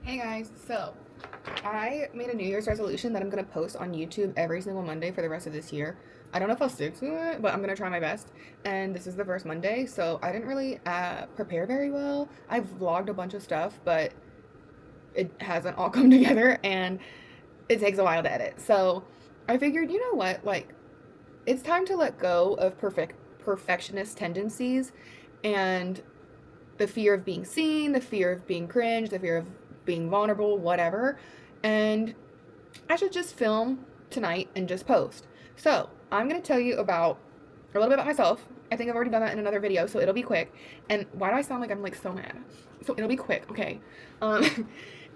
Hey guys, so I made a New Year's resolution that I'm gonna post on YouTube every single Monday for the rest of this year. I don't know if I'll stick to it, but I'm gonna try my best. And this is the first Monday, so I didn't really prepare very well. I've vlogged a bunch of stuff, but it hasn't all come together, and it takes a while to edit. So I figured, you know what, it's time to let go of perfectionist tendencies and the fear of being seen, the fear of being cringe, the fear of being vulnerable, whatever. And I should just film tonight and just post. So I'm going to tell you about a little bit about myself. I think I've already done that in another video, so it'll be quick. And why do I sound like I'm like so mad? So it'll be quick, okay? Um,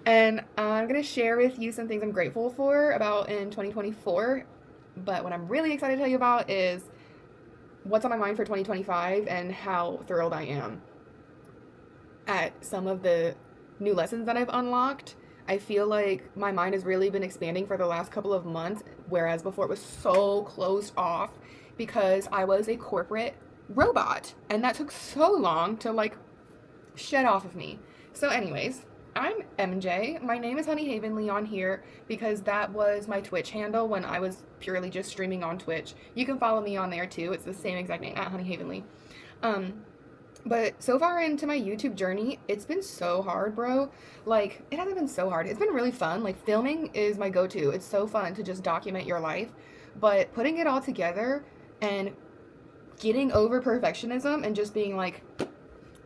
and I'm going to share with you some things I'm grateful for about in 2024. But what I'm really excited to tell you about is what's on my mind for 2025 and how thrilled I am at some of the new lessons that I've unlocked. I feel like my mind has really been expanding for the last couple of months, whereas before it was so closed off because I was a corporate robot. And that took so long to shed off of me. So, anyways, I'm MJ. My name is Honey Havenly on here because that was my Twitch handle when I was purely just streaming on Twitch. You can follow me on there too. It's the same exact name, at Honey Havenly. Um, but so far into my YouTube journey, it's been so hard, bro. Like, it hasn't been so hard. It's been really fun. Like, filming is my go-to. It's so fun to just document your life. But putting it all together and getting over perfectionism and just being like,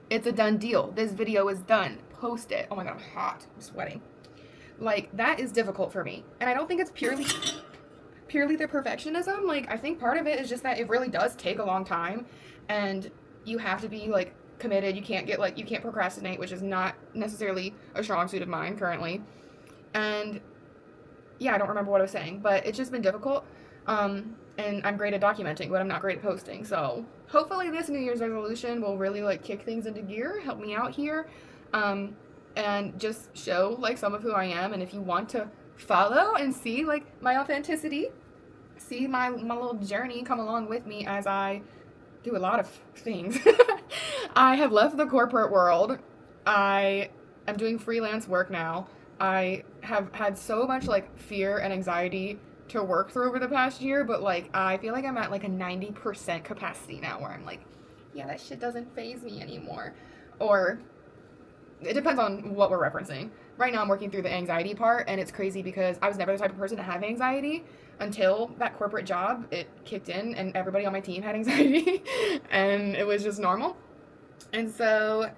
it's a done deal. This video is done. Post it. Oh my God, I'm hot. I'm sweating. Like, that is difficult for me. And I don't think it's purely the perfectionism. Like, I think part of it is just that it really does take a long time, and you have to be like committed. You can't procrastinate, which is not necessarily a strong suit of mine currently. And yeah, I don't remember what I was saying, but it's just been difficult. And I'm great at documenting, but I'm not great at posting. So hopefully this New Year's resolution will really like kick things into gear, help me out here, and just show like some of who I am. And if you want to follow and see like my authenticity, see my little journey, come along with me as I do a lot of things. I have left the corporate world. I am doing freelance work now. I have had so much like fear and anxiety to work through over the past year, but like I feel like I'm at like a 90% capacity now where I'm like, yeah, that shit doesn't faze me anymore. Or it depends on what we're referencing. Right now I'm working through the anxiety part, and it's crazy because I was never the type of person to have anxiety until that corporate job. It kicked in and everybody on my team had anxiety and it was just normal. And so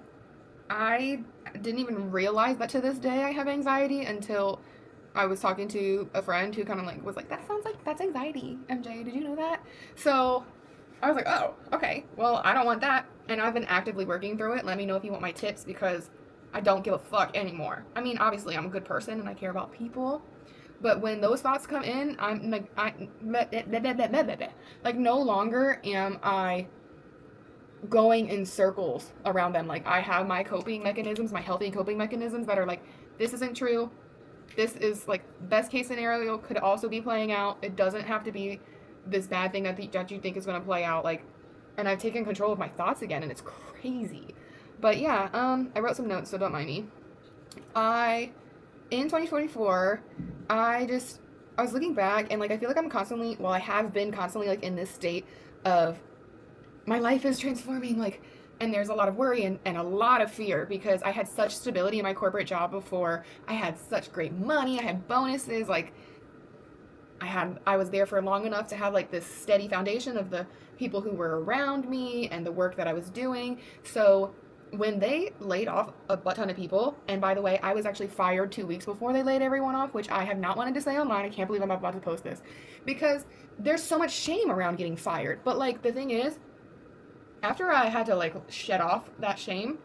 I didn't even realize that to this day I have anxiety until I was talking to a friend who kind of like was like, that sounds like that's anxiety, MJ. Did you know that? So I was like, oh, okay. Well, I don't want that. And I've been actively working through it. Let me know if you want my tips because I don't give a fuck anymore. I mean, obviously, I'm a good person and I care about people. But when those thoughts come in, I'm like, like no longer am I going in circles around them. Like I have my coping mechanisms, my healthy coping mechanisms that are like, this isn't true. This is like best case scenario could also be playing out. It doesn't have to be this bad thing that you think is going to play out. Like, and I've taken control of my thoughts again, and it's crazy. But yeah, I wrote some notes, so don't mind me. In 2024, I was looking back, and like I feel like I have been constantly like in this state of my life is transforming, like, and there's a lot of worry and a lot of fear because I had such stability in my corporate job before. I had such great money. I had bonuses. Like, I was there for long enough to have like this steady foundation of the people who were around me and the work that I was doing. So when they laid off a butt ton of people, and by the way, I was actually fired 2 weeks before they laid everyone off, which I have not wanted to say online. I can't believe I'm about to post this because there's so much shame around getting fired. But like the thing is, after I had to like shed off that shame,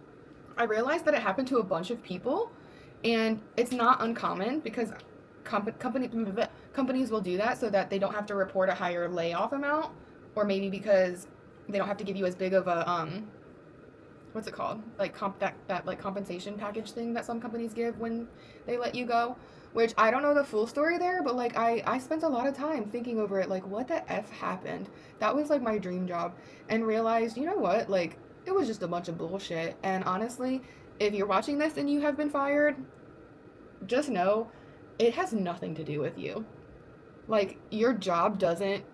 I realized that it happened to a bunch of people, and it's not uncommon because companies will do that so that they don't have to report a higher layoff amount, or maybe because they don't have to give you as big of a what's it called, like that like compensation package thing that some companies give when they let you go. Which I don't know the full story there, but like I spent a lot of time thinking over it, like what the F happened. That was like my dream job, and realized, you know what, like it was just a bunch of bullshit. And honestly, if you're watching this and you have been fired, just know it has nothing to do with you. Like, your job doesn't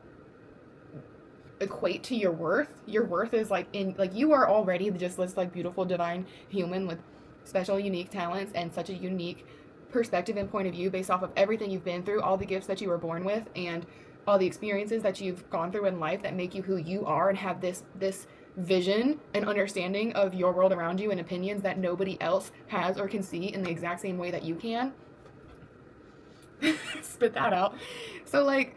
equate to your worth. Your worth is like you are already just this like beautiful divine human with special unique talents and such a unique perspective and point of view based off of everything you've been through, all the gifts that you were born with, and all the experiences that you've gone through in life that make you who you are and have this vision and understanding of your world around you and opinions that nobody else has or can see in the exact same way that you can. Spit that out. So like,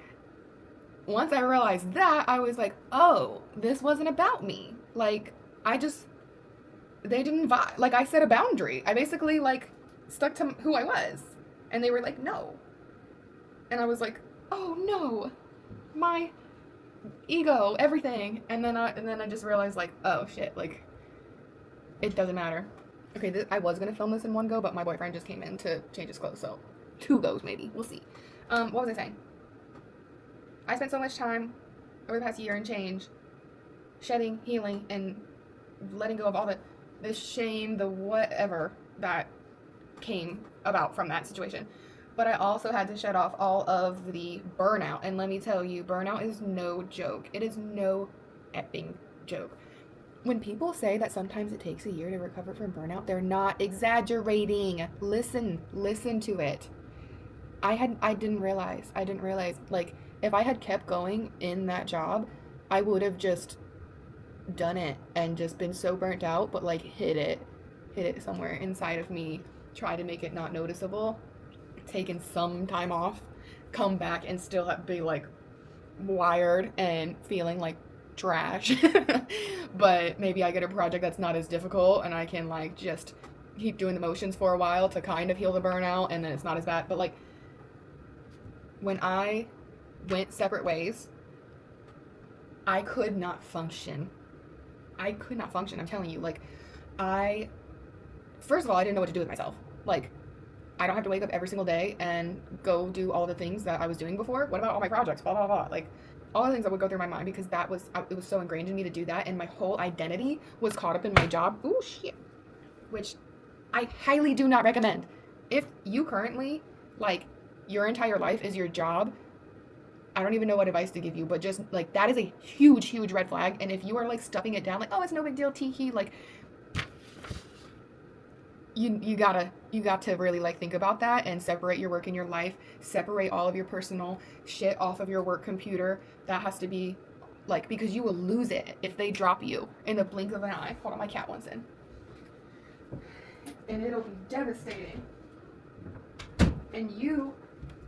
once I realized that, I was like, oh, this wasn't about me. Like, they didn't vibe. Like, I set a boundary. I basically, like, stuck to who I was. And they were like, no. And I was like, oh, no. My ego, everything. And then I just realized, like, oh, shit. Like, it doesn't matter. Okay, I was going to film this in one go, but my boyfriend just came in to change his clothes. So, 2 goes, maybe. We'll see. What was I saying? I spent so much time over the past year and change shedding, healing, and letting go of all the shame, the whatever that came about from that situation. But I also had to shed off all of the burnout. And let me tell you, burnout is no joke. It is no effing joke. When people say that sometimes it takes a year to recover from burnout, they're not exaggerating. Listen to it. I didn't realize, like, if I had kept going in that job, I would have just done it and just been so burnt out, but like hid it somewhere inside of me, try to make it not noticeable, taken some time off, come back and still be like wired and feeling like trash. But maybe I get a project that's not as difficult and I can like just keep doing the motions for a while to kind of heal the burnout, and then it's not as bad. But like, when I went separate ways, I could not function. I'm telling you. Like, first of all, I didn't know what to do with myself. Like, I don't have to wake up every single day and go do all the things that I was doing before. What about all my projects? Blah, blah, blah. Like, all the things that would go through my mind, because it was so ingrained in me to do that. And my whole identity was caught up in my job. Ooh, shit. Which I highly do not recommend. If you currently, like, your entire life is your job, I don't even know what advice to give you, but just like, that is a huge, huge red flag. And if you are like stuffing it down, like, oh, it's no big deal, tee-hee, like, you got to really like think about that and separate your work and your life, separate all of your personal shit off of your work computer. That has to be like, because you will lose it if they drop you in the blink of an eye. Hold on, my cat wants in. And it'll be devastating. And you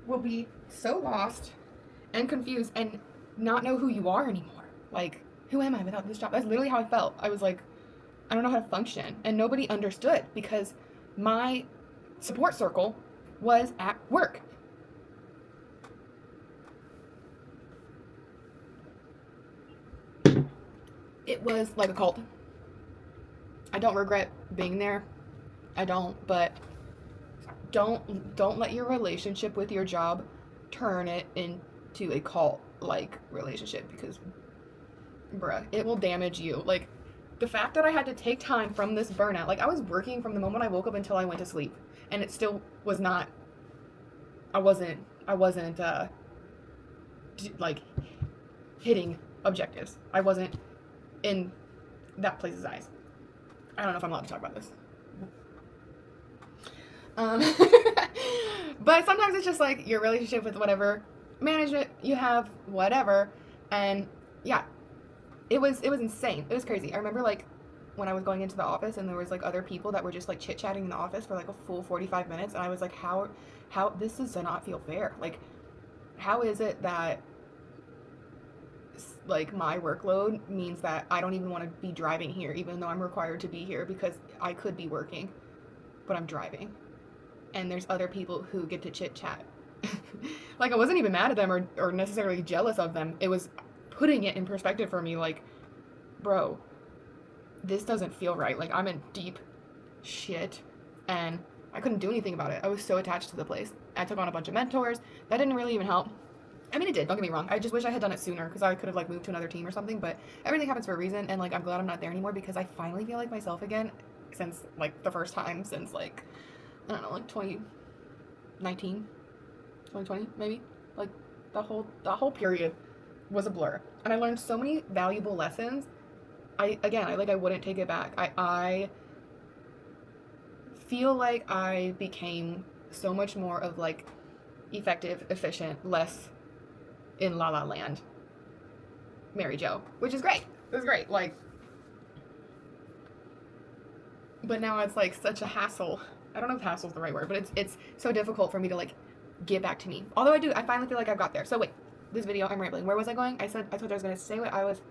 will be so lost and confused and not know who you are anymore. Like, who am I without this job? That's literally how I felt. I was like, I don't know how to function. And nobody understood because my support circle was at work. It was like a cult. I don't regret being there. I don't, but don't let your relationship with your job turn it into a cult-like relationship, because, bruh, it will damage you. Like, the fact that I had to take time from this burnout, like, I was working from the moment I woke up until I went to sleep, and it still was not, I wasn't, like, hitting objectives. I wasn't in that place's eyes. I don't know if I'm allowed to talk about this. But sometimes it's just like your relationship with whatever management you have, whatever, and yeah, it was insane. It was crazy. I remember like when I was going into the office and there was like other people that were just like chit-chatting in the office for like a full 45 minutes, and I was like, how this does not feel fair. Like, how is it that like my workload means that I don't even want to be driving here, even though I'm required to be here because I could be working, but I'm driving. And there's other people who get to chit chat. Like, I wasn't even mad at them or necessarily jealous of them. It was putting it in perspective for me, like, bro, this doesn't feel right. Like, I'm in deep shit and I couldn't do anything about it. I was so attached to the place. I took on a bunch of mentors. That didn't really even help. I mean, it did, don't get me wrong. I just wish I had done it sooner, because I could have like moved to another team or something, but everything happens for a reason, and like, I'm glad I'm not there anymore, because I finally feel like myself again since like the first time since like, I don't know, like 20, 2019, 2020 maybe. Like that whole period was a blur, and I learned so many valuable lessons. I wouldn't take it back. I feel like I became so much more of like effective, efficient, less in La La Land Mary Jo, which is great. It was great. Like, but now it's like such a hassle. I don't know if hassle is the right word, but it's so difficult for me to like get back to me. Although I finally feel like I've got there. So wait, this video, I'm rambling. Where was I going? I told you I was going to say what I was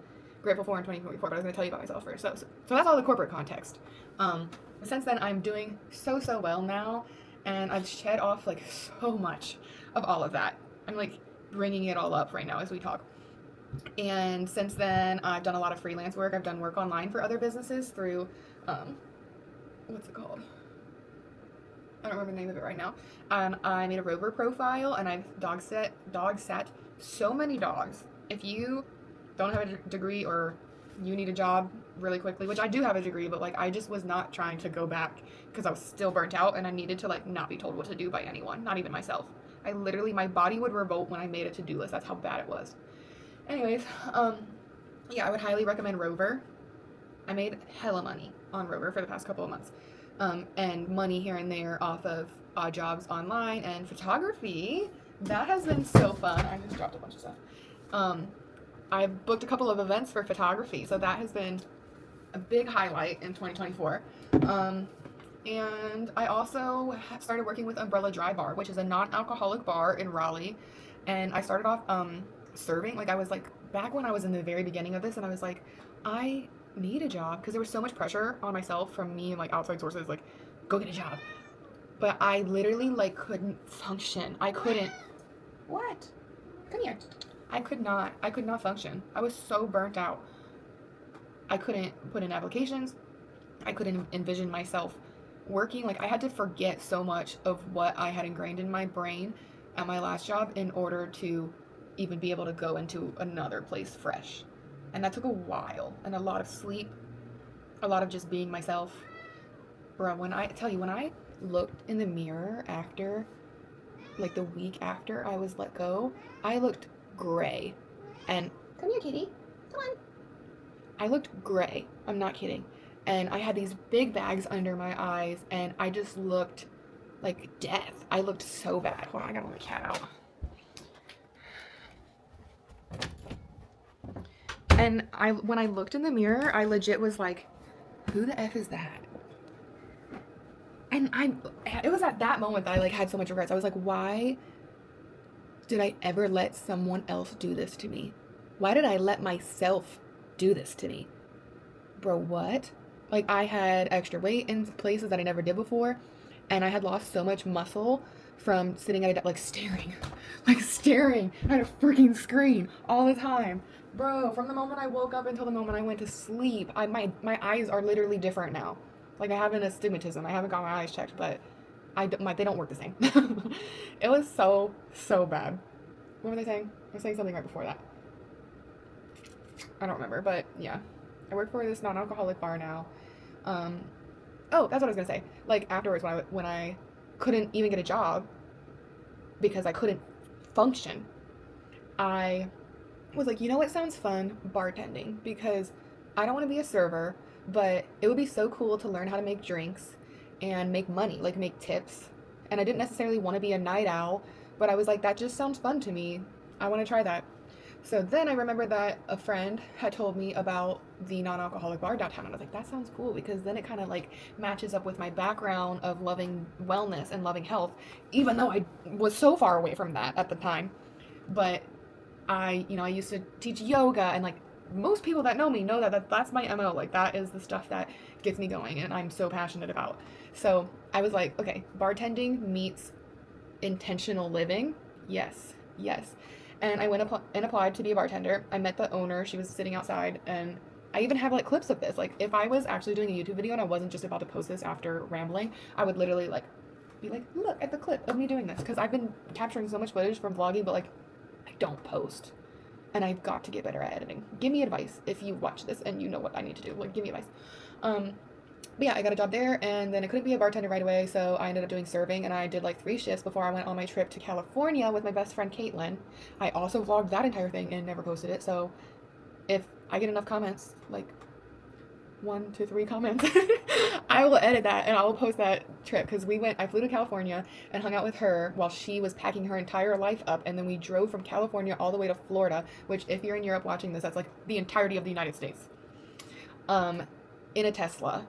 grateful for in 2024, but I was going to tell you about myself first. So that's all the corporate context. Since then, I'm doing so well now, and I've shed off like so much of all of that. I'm like bringing it all up right now as we talk. And since then, I've done a lot of freelance work. I've done work online for other businesses through, what's it called? I don't remember the name of it right now. And I made a Rover profile, and I've dog sat so many dogs. If you don't have a degree or you need a job really quickly, which I do have a degree, but like I just was not trying to go back because I was still burnt out, and I needed to like not be told what to do by anyone, not even myself. My body would revolt when I made a to-do list. That's how bad it was. Anyways, yeah, I would highly recommend Rover. I made hella money on Rover for the past couple of months. And money here and there off of odd jobs online and photography. That has been so fun. I just dropped a bunch of stuff. I've booked a couple of events for photography, so that has been a big highlight in 2024. And I also started working with Umbrella Dry Bar, which is a non-alcoholic bar in Raleigh. And I started off serving. Like I was like, back when I was in the very beginning of this, and I was like, I need a job because there was so much pressure on myself from me and like outside sources, like, go get a job. But I literally like couldn't function. I couldn't. What? Come here. I could not function. I was so burnt out. I couldn't put in applications. I couldn't envision myself working. Like I had to forget so much of what I had ingrained in my brain at my last job in order to even be able to go into another place fresh. And that took a while and a lot of sleep, a lot of just being myself. Bro, when I looked in the mirror after, like the week after I was let go, I looked gray. And come here, kitty. Come on. I looked gray. I'm not kidding. And I had these big bags under my eyes, and I just looked like death. I looked so bad. Hold on, I gotta let my cat out. And when I looked in the mirror, I legit was like, who the F is that? And it was at that moment that I like had so much regrets. I was like, why did I ever let someone else do this to me? Why did I let myself do this to me? Bro, what? Like I had extra weight in places that I never did before, and I had lost so much muscle from sitting at a like staring at a freaking screen all the time. Bro, from the moment I woke up until the moment I went to sleep, my eyes are literally different now. Like I have an astigmatism. I haven't got my eyes checked, but they don't work the same. It was so bad. What were they saying? I was saying something right before that. I don't remember, but yeah. I work for this non-alcoholic bar now. Oh, that's what I was gonna say. Like afterwards, when I couldn't even get a job because I couldn't function, I was like, you know what sounds fun? Bartending. Because I don't want to be a server, but it would be so cool to learn how to make drinks and make money, like make tips. And I didn't necessarily want to be a night owl, but I was like, that just sounds fun to me. I want to try that. So then I remember that a friend had told me about the non-alcoholic bar downtown. And I was like, that sounds cool, because then it kind of like matches up with my background of loving wellness and loving health, even though I was so far away from that at the time. But I used to teach yoga, and like most people that know me know that's my MO. Like that is the stuff that gets me going and I'm so passionate about. So I was like, okay, bartending meets intentional living. Yes. And I went and applied to be a bartender. I met the owner. She was sitting outside, and I even have like clips of this. Like if I was actually doing a YouTube video and I wasn't just about to post this after rambling, I would literally like be like, look at the clip of me doing this, because I've been capturing so much footage from vlogging, but like I don't post, and I've got to get better at editing. Give me advice if you watch this and you know what I need to do. Like give me advice. But yeah, I got a job there, and then I couldn't be a bartender right away, so I ended up doing serving, and I did like 3 shifts before I went on my trip to California with my best friend Caitlin. I also vlogged that entire thing and never posted it, so if I get enough comments, like 1 to 3 comments, I will edit that and I will post that trip, because I flew to California and hung out with her while she was packing her entire life up, and then we drove from California all the way to Florida, which if you're in Europe watching this, that's like the entirety of the United States, in a Tesla,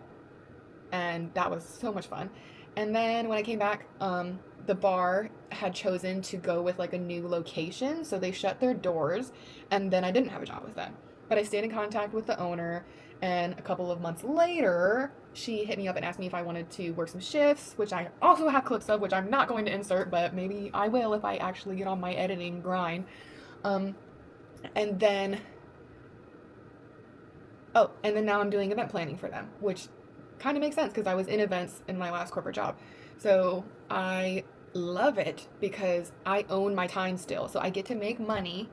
and that was so much fun. And then when I came back, the bar had chosen to go with like a new location, so they shut their doors, and then I didn't have a job with them. But I stayed in contact with the owner, and a couple of months later, she hit me up and asked me if I wanted to work some shifts, which I also have clips of, which I'm not going to insert, but maybe I will if I actually get on my editing grind. And then, and then now I'm doing event planning for them, which kind of makes sense because I was in events in my last corporate job. So I love it because I own my time still. So I get to make money,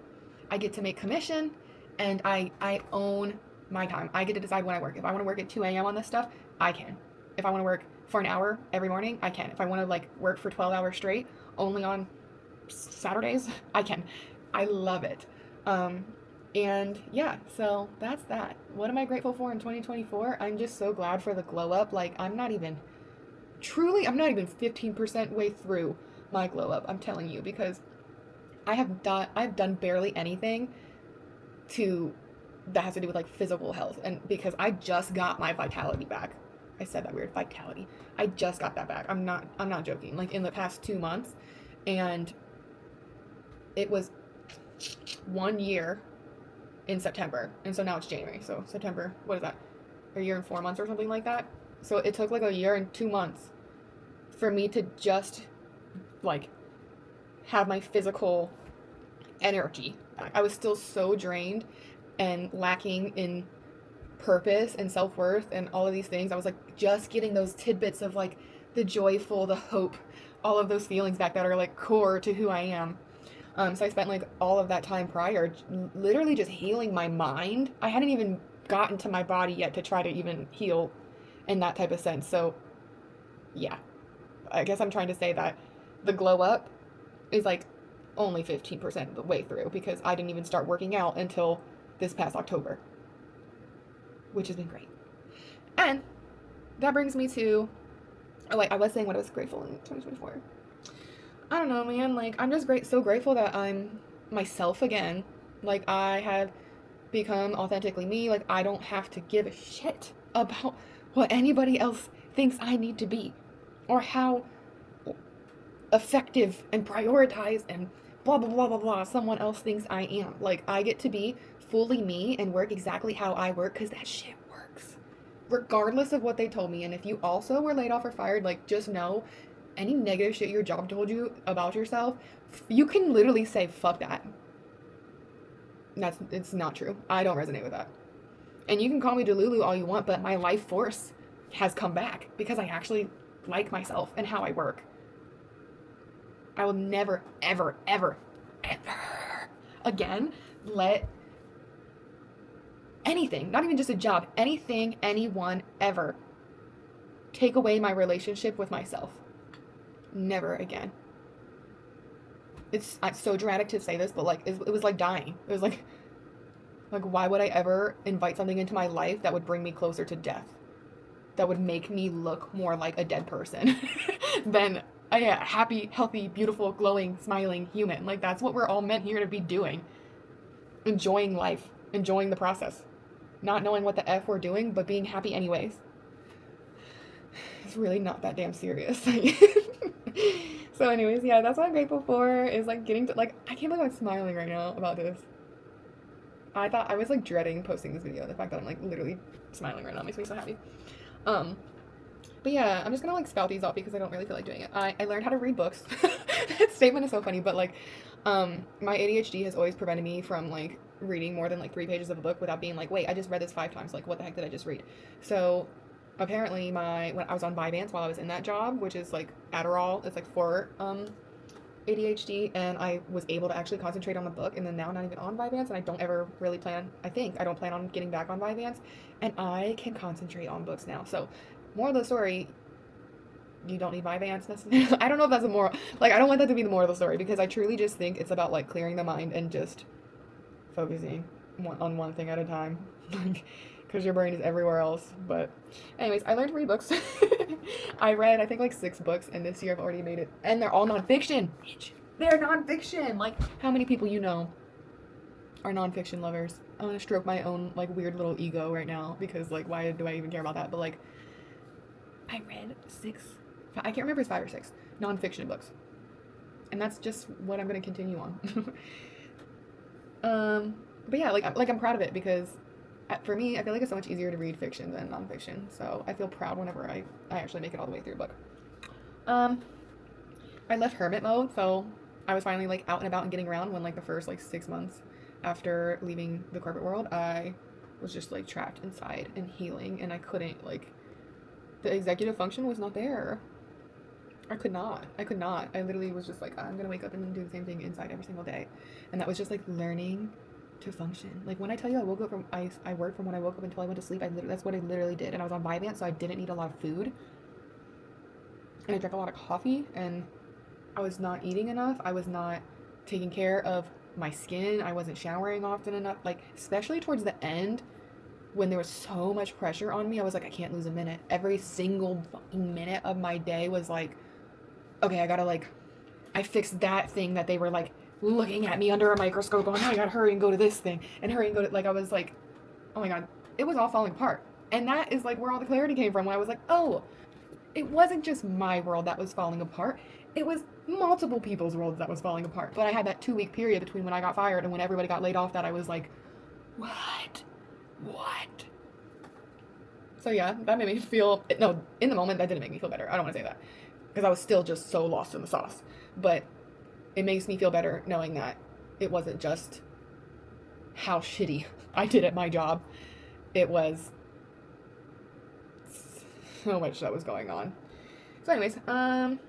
I get to make commission, and I own my time. I get to decide when I work. If I want to work at 2 a.m. on this stuff, I can. If I want to work for an hour every morning, I can. If I want to like work for 12 hours straight, only on Saturdays, I can. I love it. And yeah, so that's that. What am I grateful for in 2024? I'm just so glad for the glow up. Like, I'm not even 15% way through my glow up, I'm telling you, because I've done barely anything that has to do with like physical health, and because I just got my vitality back. I said that weird, vitality. I just got that back. I'm not joking. Like in the past 2 months, and it was 1 year in September, and so now it's January. So September, what is that? A year and 4 months or something like that. So it took like a year and 2 months for me to just like have my physical energy back. I was still so drained and lacking in purpose and self-worth and all of these things. I was like just getting those tidbits of like the joyful, the hope, all of those feelings back that are like core to who I am. So I spent like all of that time prior literally just healing my mind. I hadn't even gotten to my body yet to try to even heal in that type of sense. So yeah, I guess I'm trying to say that the glow up is like only 15% of the way through, because I didn't even start working out until this past October, which has been great. And that brings me to, I was saying what I was grateful in 2024. I don't know, man. Like, I'm just so grateful that I'm myself again. Like, I have become authentically me. Like, I don't have to give a shit about what anybody else thinks I need to be, or how effective and prioritized and blah, blah, blah, blah, blah someone else thinks I am. Like, I get to be fully me and work exactly how I work, because that shit works. Regardless of what they told me. And if you also were laid off or fired, like, just know any negative shit your job told you about yourself, you can literally say, fuck that. It's not true. I don't resonate with that. And you can call me Delulu all you want, but my life force has come back because I actually like myself and how I work. I will never, ever, ever, ever again let anything, not even just a job, anything, anyone ever take away my relationship with myself. Never again. It's so dramatic to say this, but like it was like dying. It was like why would I ever invite something into my life that would bring me closer to death, that would make me look more like a dead person than a happy, healthy, beautiful, glowing, smiling human. Like, that's what we're all meant here to be doing. Enjoying life, enjoying the process, not knowing what the F we're doing, but being happy anyways. It's really not that damn serious. So anyways, yeah, that's what I'm grateful for, is like getting to, like, I can't believe I'm smiling right now about this. I thought I was like dreading posting this video. The fact that I'm like literally smiling right now makes me so happy. But yeah, I'm just gonna like spout these off because I don't really feel like doing it. I learned how to read books. That statement is so funny, but like, my ADHD has always prevented me from like reading more than like 3 pages of a book without being like, wait, I just read this 5 times. Like, what the heck did I just read? So apparently when I was on Vyvanse while I was in that job, which is like Adderall, it's like for ADHD, and I was able to actually concentrate on the book. And then now I'm not even on Vyvanse, and I don't ever really I don't plan on getting back on Vyvanse, and I can concentrate on books now. So moral of the story, you don't need my Vans necessarily. I don't know if that's a moral. Like, I don't want that to be the moral of the story, because I truly just think it's about, like, clearing the mind and just focusing on one thing at a time. Like, because your brain is everywhere else. But anyways, I learned to read books. I read, I think, like 6 books, and this year I've already made it. And they're all nonfiction. They're nonfiction. Like, how many people you know are nonfiction lovers? I'm gonna stroke my own, like, weird little ego right now, because, like, why do I even care about that? But, like, I read 6, I can't remember if it's 5 or 6 nonfiction books. And that's just what I'm gonna continue on. But yeah, like I'm proud of it, because for me, I feel like it's so much easier to read fiction than nonfiction. So I feel proud whenever I actually make it all the way through a book. I left hermit mode, so I was finally, like, out and about and getting around, when, like, the first, like, 6 months after leaving the corporate world, I was just, like, trapped inside and healing, and I couldn't, like, the executive function was not there. I could not. I literally was just like, I'm gonna wake up and do the same thing inside every single day. And that was just, like, learning to function. Like, when I tell you I woke up from, I worked from when I woke up until I went to sleep, that's what I literally did. And I was on Vyvanse, so I didn't eat a lot of food. And I drank a lot of coffee, and I was not eating enough. I was not taking care of my skin. I wasn't showering often enough. Like, especially towards the end, when there was so much pressure on me, I was like, I can't lose a minute. Every single fucking minute of my day was like, okay, I gotta, like, I fixed that thing that they were, like, looking at me under a microscope going, oh, I gotta hurry and go to this thing, and hurry and go to, like, I was like, oh my god, it was all falling apart. And that is, like, where all the clarity came from, when I was like, oh, it wasn't just my world that was falling apart. It was multiple people's worlds that was falling apart. But I had that 2-week period between when I got fired and when everybody got laid off that I was like, what? So yeah, that made me feel, no, in the moment, that didn't make me feel better. I don't want to say that, because I was still just so lost in the sauce. But it makes me feel better knowing that it wasn't just how shitty I did at my job. It was so much that was going on. So anyways, I'm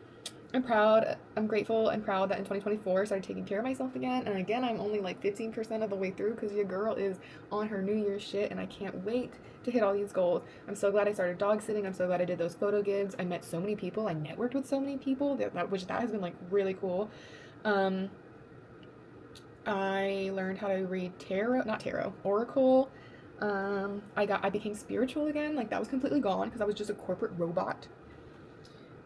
proud, I'm grateful and proud that in 2024 I started taking care of myself again. And again, I'm only like 15% of the way through, because your girl is on her New Year's shit, and I can't wait to hit all these goals. I'm so glad I started dog sitting. I'm so glad I did those photo gigs. I met so many people. I networked with so many people, that has been, like, really cool. I learned how to read oracle. I became spiritual again. Like, that was completely gone, because I was just a corporate robot.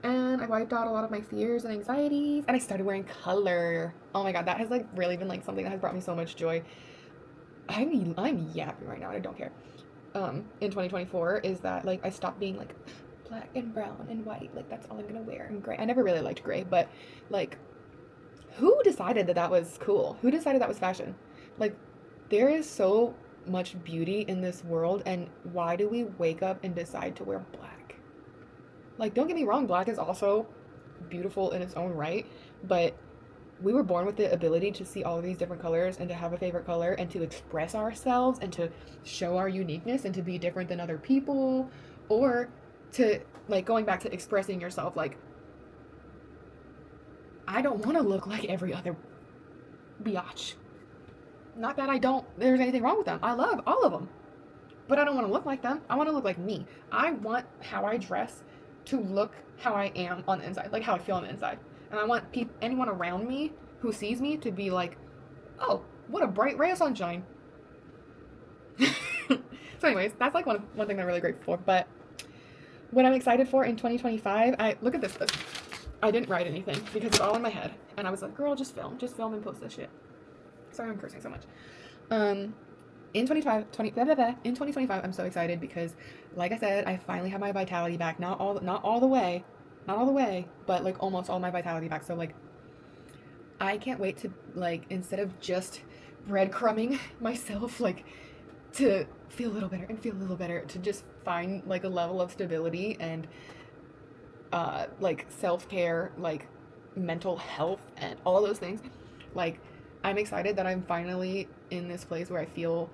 And I wiped out a lot of my fears and anxieties, and I started wearing color. Oh my god, that has, like, really been, like, something that has brought me so much joy. I'm yapping right now, and I don't care. In 2024 is that, like, I stopped being, like, black and brown and white. Like, that's all I'm gonna wear, and gray. I never really liked gray, but, like, who decided that was cool? Who decided that was fashion? Like, there is so much beauty in this world, and why do we wake up and decide to wear black? Like, don't get me wrong, black is also beautiful in its own right, but we were born with the ability to see all of these different colors, and to have a favorite color, and to express ourselves, and to show our uniqueness, and to be different than other people, or to, like, going back to expressing yourself, like, I don't want to look like every other biatch. Not that there's anything wrong with them. I love all of them. But I don't want to look like them. I want to look like me. I want how I dress to look how I am on the inside, like how I feel on the inside. And I want anyone around me who sees me to be like, oh, what a bright ray of sunshine. So anyways, that's, like, one thing I'm really grateful for. But what I'm excited for in 2025, look at this list. I didn't write anything, because it's all in my head. And I was like, girl, just film and post this shit. Sorry I'm cursing so much. In 2025, I'm so excited, because, like I said, I finally have my vitality back. Not all the way, but, like, almost all my vitality back. So, like, I can't wait to, like, instead of just breadcrumbing myself, like, to feel a little better, to just find, like, a level of stability and, like, self-care, like, mental health, and all those things. Like, I'm excited that I'm finally in this place where I feel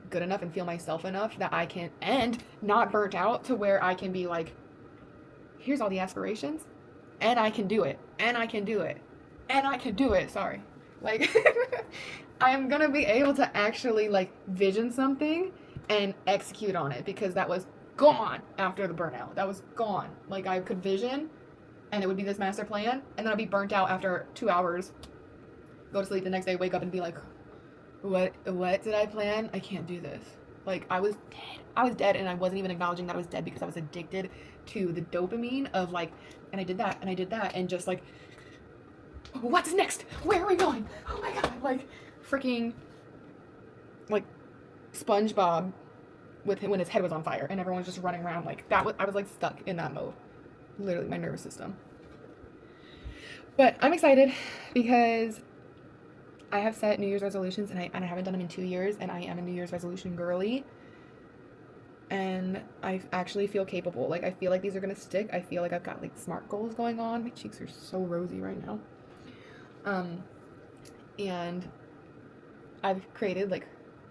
good enough and feel myself enough that I can, and not burnt out, to where I can be like, here's all the aspirations, and I can do it, sorry. Like, I'm gonna be able to actually, like, vision something and execute on it, because that was gone after the burnout. That was gone. Like, I could vision, and it would be this master plan, and then I'd be burnt out after 2 hours, go to sleep the next day, wake up and be like, what did I plan? I can't do this. Like, I was dead. I was dead, and I wasn't even acknowledging that I was dead because I was addicted to the dopamine of like, and I did that, and just like, what's next? Where are we going? Oh my god, like freaking like SpongeBob with him when his head was on fire and everyone was just running around like that. I was like stuck in that mode. Literally my nervous system. But I'm excited because I have set New Year's resolutions and I haven't done them in 2 years, and I am a New Year's resolution girly. And I actually feel capable. Like, I feel like these are gonna stick. I feel like I've got like SMART goals going on. My cheeks are so rosy right now. And I've created like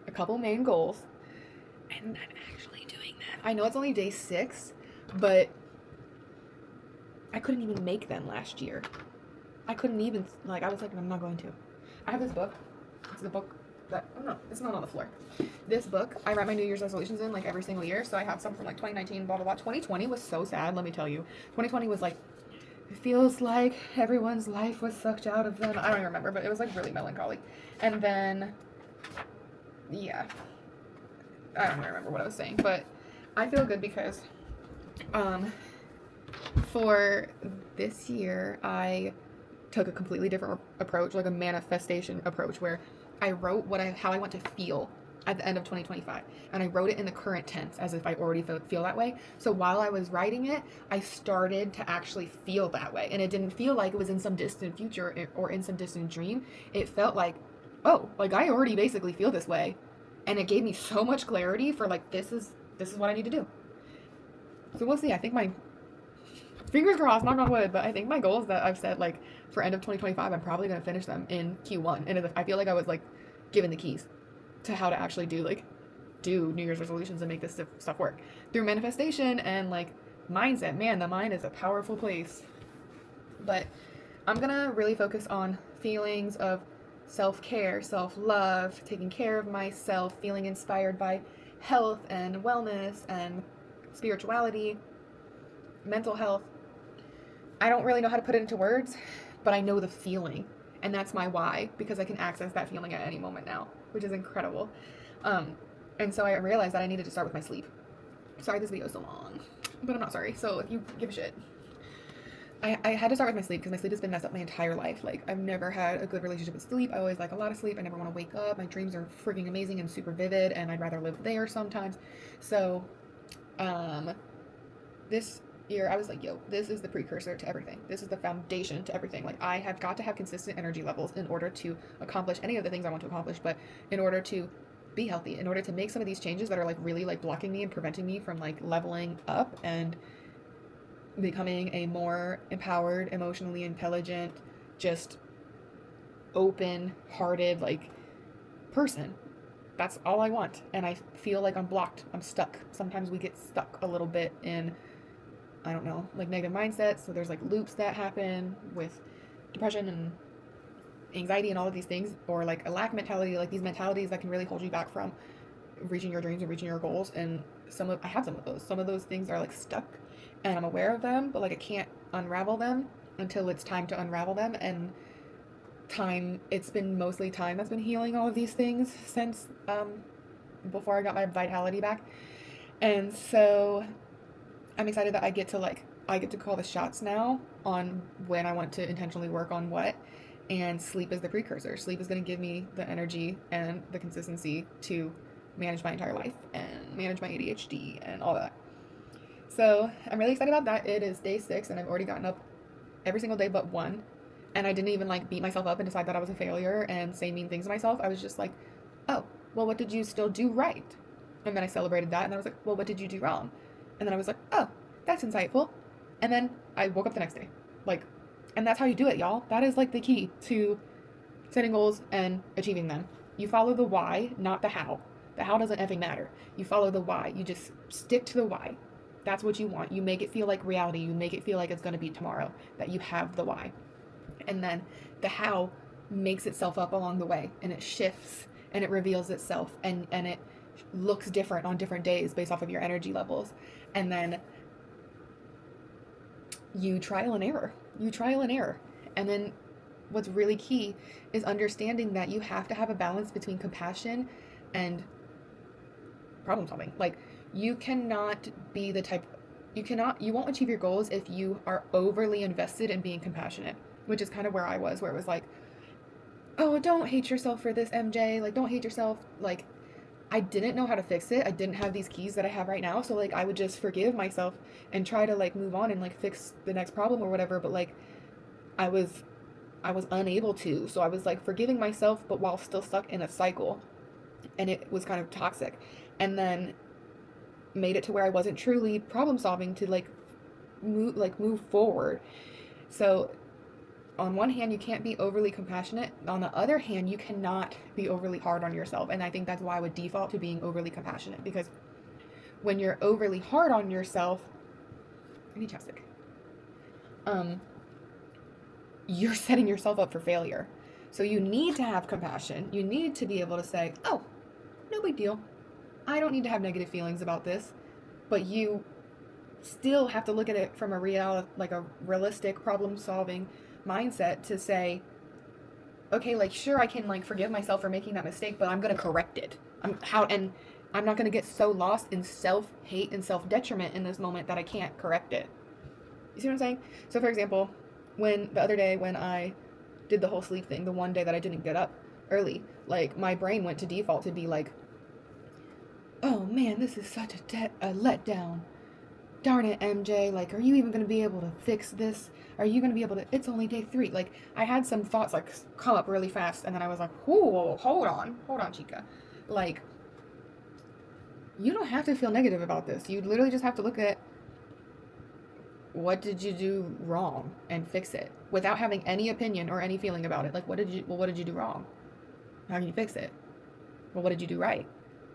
a couple main goals, and I'm actually doing them. I know it's only day 6, but I couldn't even make them last year. I couldn't even, like, I was like, I'm not going to. I have this book. It's the book that, oh no, it's not on the floor. This book, I write my New Year's resolutions in like every single year. So I have some from like 2019, blah, blah, blah. 2020 was so sad, let me tell you. 2020 was like, it feels like everyone's life was sucked out of them. I don't even remember, but it was like really melancholy. And then, yeah, I don't even remember what I was saying, but I feel good because, for this year, I took a completely different approach, like a manifestation approach, where I wrote how I want to feel at the end of 2025, and I wrote it in the current tense as if I already feel that way. So while I was writing it, I started to actually feel that way, and it didn't feel like it was in some distant future or in some distant dream. It felt like, oh, like I already basically feel this way, and it gave me so much clarity for like this is what I need to do. So we'll see. I think my fingers crossed, knock on wood, but I think my goals that I've set like for end of 2025, I'm probably going to finish them in Q1. And I feel like I was like given the keys to how to actually do New Year's resolutions and make this stuff work through manifestation and like mindset. Man, the mind is a powerful place. But I'm going to really focus on feelings of self-care, self-love, taking care of myself, feeling inspired by health and wellness and spirituality, mental health. I don't really know how to put it into words, but I know the feeling, and that's my why, because I can access that feeling at any moment now, which is incredible. And so I realized that I needed to start with my sleep. Sorry this video is so long, but I'm not sorry. So if you give a shit, I had to start with my sleep because my sleep has been messed up my entire life. Like, I've never had a good relationship with sleep. I always like a lot of sleep. I never want to wake up. My dreams are freaking amazing and super vivid, and I'd rather live there sometimes. So, this year I was like, yo, this is the precursor to everything. This is the foundation to everything. Like, I have got to have consistent energy levels in order to accomplish any of the things I want to accomplish, but in order to be healthy, in order to make some of these changes that are like really like blocking me and preventing me from like leveling up and becoming a more empowered, emotionally intelligent, just open-hearted like person. That's all I want. And I feel like I'm blocked. I'm stuck. Sometimes we get stuck a little bit in, I don't know, like negative mindsets. So there's like loops that happen with depression and anxiety and all of these things, or like a lack mentality, like these mentalities that can really hold you back from reaching your dreams and reaching your goals. And I have some of those. Some of those things are like stuck, and I'm aware of them, but like I can't unravel them until it's time to unravel them. And it's been mostly time that's been healing all of these things since before I got my vitality back. And so I'm excited that I get to call the shots now on when I want to intentionally work on what. And sleep is the precursor. Sleep is going to give me the energy and the consistency to manage my entire life and manage my ADHD and all that. So I'm really excited about that. It is day 6, and I've already gotten up every single day but one. And I didn't even like beat myself up and decide that I was a failure and say mean things to myself. I was just like, oh, well, what did you still do right? And then I celebrated that, and then I was like, well, what did you do wrong? And then I was like, oh, that's insightful. And then I woke up the next day. Like, and that's how you do it, y'all. That is like the key to setting goals and achieving them. You follow the why, not the how. The how doesn't effing matter. You follow the why. You just stick to the why. That's what you want. You make it feel like reality. You make it feel like it's going to be tomorrow, that you have the why. And then the how makes itself up along the way, and it shifts and it reveals itself, and it looks different on different days based off of your energy levels. And then you trial and error. You trial and error. And then what's really key is understanding that you have to have a balance between compassion and problem solving. Like, you cannot be the type, you won't achieve your goals if you are overly invested in being compassionate, which is kind of where I was, where it was like, oh, don't hate yourself for this, MJ. Like, don't hate yourself. Like, I didn't know how to fix it. I didn't have these keys that I have right now. So, like, I would just forgive myself and try to, like, move on and, like, fix the next problem or whatever. But, like, I was unable to. So I was, like, forgiving myself, but while still stuck in a cycle. And it was kind of toxic. And then made it to where I wasn't truly problem solving to, like, move forward. So on one hand, you can't be overly compassionate. On the other hand, you cannot be overly hard on yourself. And I think that's why I would default to being overly compassionate, because when you're overly hard on yourself, I need chapstick. You're setting yourself up for failure. So you need to have compassion. You need to be able to say, oh, no big deal. I don't need to have negative feelings about this. But you still have to look at it from a realistic problem-solving mindset to say, okay, like, sure, I can, like, forgive myself for making that mistake, but I'm going to correct it. And I'm not going to get so lost in self-hate and self-detriment in this moment that I can't correct it. You see what I'm saying? So, for example, the other day when I did the whole sleep thing, the one day that I didn't get up early, like, my brain went to default to be like, oh man, this is such a letdown. Darn it, MJ, like, are you even going to be able to fix this? Are you going to be able to, it's only day 3. Like, I had some thoughts, like, come up really fast, and then I was like, whoa, hold on, chica. Like, you don't have to feel negative about this. You literally just have to look at what did you do wrong and fix it without having any opinion or any feeling about it. Like, what did you do wrong? How can you fix it? Well, what did you do right?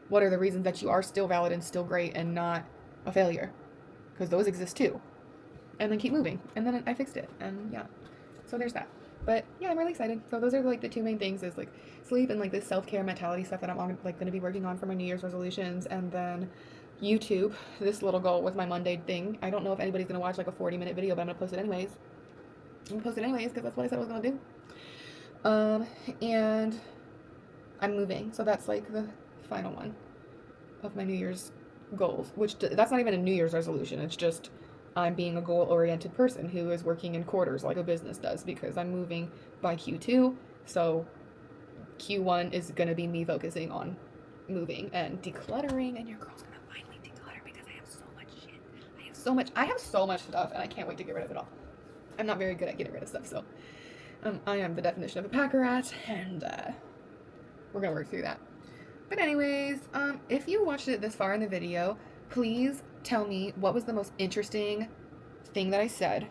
What are the reasons that you are still valid and still great and not a failure? Because those exist too. And then keep moving. And then I fixed it. And yeah. So there's that. But yeah, I'm really excited. So those are, like, the 2 main things, is, like, sleep and, like, this self-care mentality stuff that I'm, like, going to be working on for my New Year's resolutions. And then YouTube, this little goal with my Monday thing. I don't know if anybody's going to watch, like, a 40-minute video, but I'm going to post it anyways. I'm going to post it anyways because that's what I said I was going to do. And I'm moving. So that's, like, the final one of my New Year's goals, which that's not even a New Year's resolution. It's just I'm being a goal-oriented person who is working in quarters like a business does, because I'm moving by Q2. So Q1 is going to be me focusing on moving and decluttering, and your girl's going to finally declutter because I have so much shit. I have so much stuff, and I can't wait to get rid of it all. I'm not very good at getting rid of stuff, so I am the definition of a packer rat, and we're going to work through that. But anyways, if you watched it this far in the video, please tell me what was the most interesting thing that I said,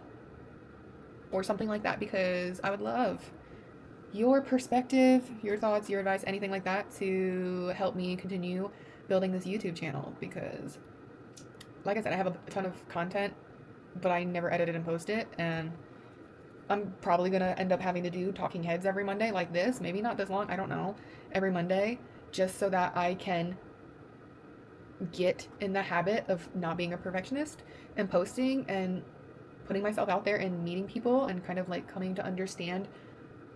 or something like that, because I would love your perspective, your thoughts, your advice, anything like that, to help me continue building this YouTube channel. Because, like I said, I have a ton of content, but I never edit it and post it, and I'm probably going to end up having to do talking heads every Monday like this. Maybe not this long, I don't know, every Monday, just so that I can get in the habit of not being a perfectionist and posting and putting myself out there and meeting people and kind of, like, coming to understand,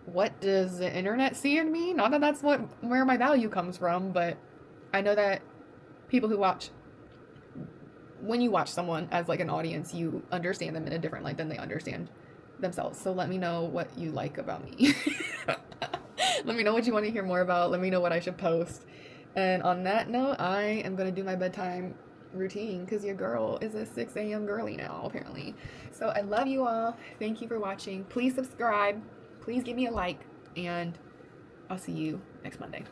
what does the internet see in me? Not that that's where my value comes from, but I know that people who watch, when you watch someone as, like, an audience, you understand them in a different light than they understand themselves. So let me know what you like about me. Let me know what you want to hear more about. Let me know what I should post. And on that note, I am going to do my bedtime routine, because your girl is a 6 a.m. girly now, apparently. So I love you all. Thank you for watching. Please subscribe. Please give me a like. And I'll see you next Monday.